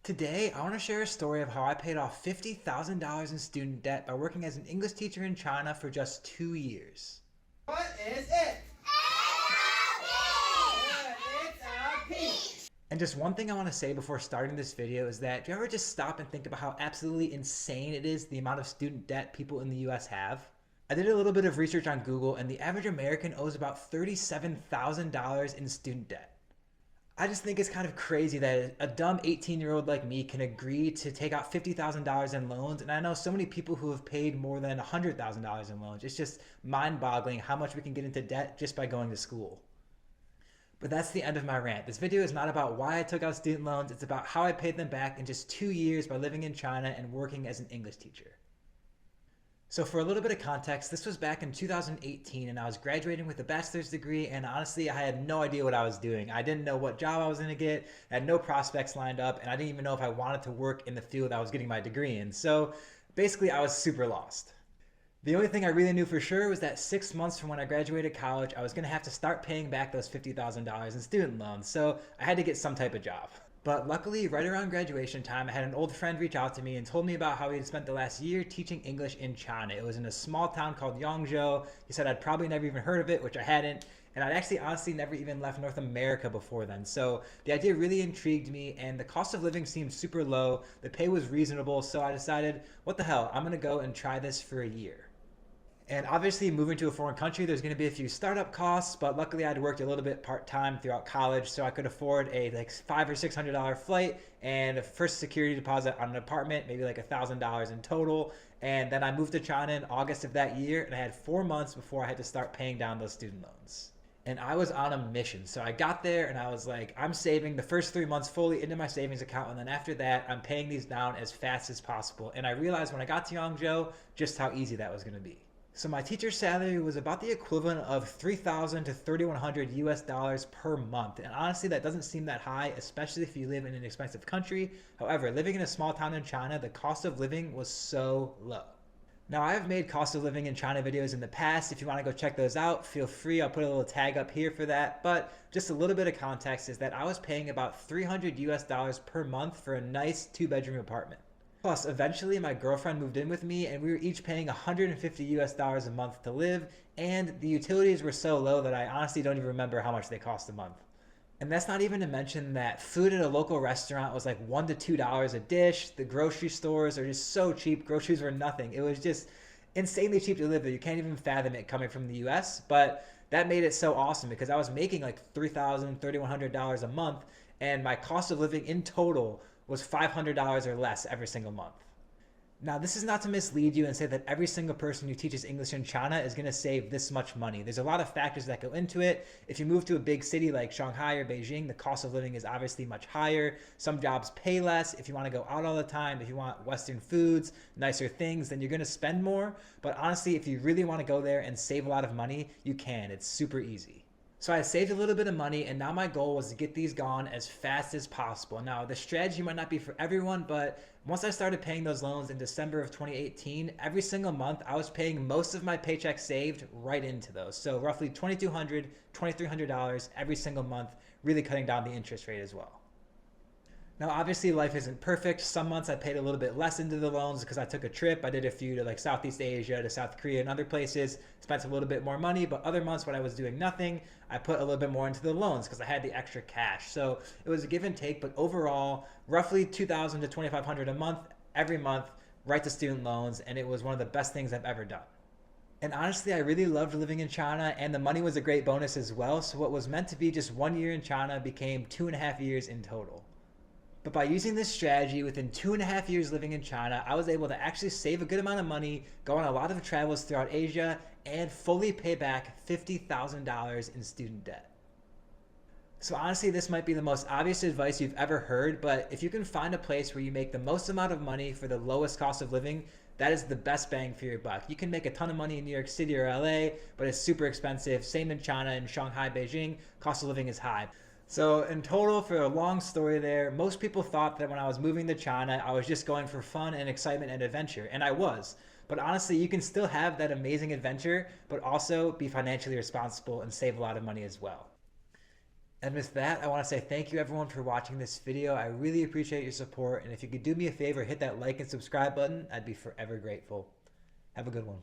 Today, I want to share a story of how I paid off $50,000 in student debt by working as an English teacher in China for just 2 years. What is it? It's a peach. And just one thing I want to say before starting this video is that do you ever just stop and think about how absolutely insane it is the amount of student debt people in the US have? I did a little bit of research on Google, and the average American owes about $37,000 in student debt. I just think it's kind of crazy that a dumb 18-year-old like me can agree to take out $50,000 in loans, and I know so many people who have paid more than $100,000 in loans. It's just mind-boggling how much we can get into debt just by going to school. But that's the end of my rant. This video is not about why I took out student loans, it's about how I paid them back in just 2 years by living in China and working as an English teacher. So for a little bit of context, this was back in 2018 and I was graduating with a bachelor's degree, and honestly I had no idea what I was doing. I didn't know what job I was going to get, I had no prospects lined up, and I didn't even know if I wanted to work in the field I was getting my degree in. So basically I was super lost. The only thing I really knew for sure was that 6 months from when I graduated college, I was going to have to start paying back those $50,000 in student loans, so I had to get some type of job. But luckily, right around graduation time, I had an old friend reach out to me and told me about how he had spent the last year teaching English in China. It was in a small town called Yangzhou. He said I'd probably never even heard of it, which I hadn't, and I'd actually honestly never even left North America before then. So the idea really intrigued me, and the cost of living seemed super low. The pay was reasonable, so I decided, what the hell, I'm gonna go and try this for a year. And obviously moving to a foreign country, there's going to be a few startup costs, but luckily I'd worked a little bit part-time throughout college, so I could afford a like $500 or $600 flight and a first security deposit on an apartment, maybe like $1,000 in total. And then I moved to China in August of that year, and I had 4 months before I had to start paying down those student loans. And I was on a mission. So I got there and I was like, I'm saving the first 3 months fully into my savings account, and then after that, I'm paying these down as fast as possible. And I realized when I got to Yangzhou just how easy that was going to be. So my teacher's salary was about the equivalent of $3,000 to $3,100 US per month. And honestly, that doesn't seem that high, especially if you live in an expensive country. However, living in a small town in China, the cost of living was so low. Now, I have made cost of living in China videos in the past. If you want to go check those out, feel free. I'll put a little tag up here for that. But just a little bit of context is that I was paying about $300 US per month for a nice 2-bedroom apartment. Plus, eventually my girlfriend moved in with me, and we were each paying $150 US a month to live, and the utilities were so low that I honestly don't even remember how much they cost a month. And that's not even to mention that food at a local restaurant was like $1 to $2 a dish. The grocery stores are just so cheap. Groceries were nothing. It was just insanely cheap to live there. You can't even fathom it coming from the US, but that made it so awesome because I was making like $3,000, $3,100 a month, and my cost of living in total was $500 or less every single month. Now, this is not to mislead you and say that every single person who teaches English in China is going to save this much money. There's a lot of factors that go into it. If you move to a big city like Shanghai or Beijing, the cost of living is obviously much higher. Some jobs pay less. If you want to go out all the time, if you want Western foods, nicer things, then you're going to spend more. But honestly, if you really want to go there and save a lot of money, you can. It's super easy. So I saved a little bit of money, and now my goal was to get these gone as fast as possible. Now, the strategy might not be for everyone, but once I started paying those loans in December of 2018, every single month I was paying most of my paycheck saved right into those. So roughly $2,200, $2,300 every single month, really cutting down the interest rate as well. Now, obviously, life isn't perfect. Some months I paid a little bit less into the loans because I took a trip. I did a few to like Southeast Asia, to South Korea and other places, spent a little bit more money. But other months when I was doing nothing, I put a little bit more into the loans because I had the extra cash. So it was a give and take, but overall, roughly $2,000 to $2,500 a month, every month, right to student loans. And it was one of the best things I've ever done. And honestly, I really loved living in China, and the money was a great bonus as well. So what was meant to be just 1 year in China became 2.5 years in total. But by using this strategy, within 2.5 years living in China, I was able to actually save a good amount of money, go on a lot of travels throughout Asia, and fully pay back $50,000 in student debt. So honestly, this might be the most obvious advice you've ever heard, but if you can find a place where you make the most amount of money for the lowest cost of living, that is the best bang for your buck. You can make a ton of money in New York City or LA, but it's super expensive. Same in China, in Shanghai, Beijing, cost of living is high. So in total, for a long story there, most people thought that when I was moving to China, I was just going for fun and excitement and adventure, and I was. But honestly, you can still have that amazing adventure, but also be financially responsible and save a lot of money as well. And with that, I want to say thank you everyone for watching this video. I really appreciate your support. And if you could do me a favor, hit that like and subscribe button, I'd be forever grateful. Have a good one.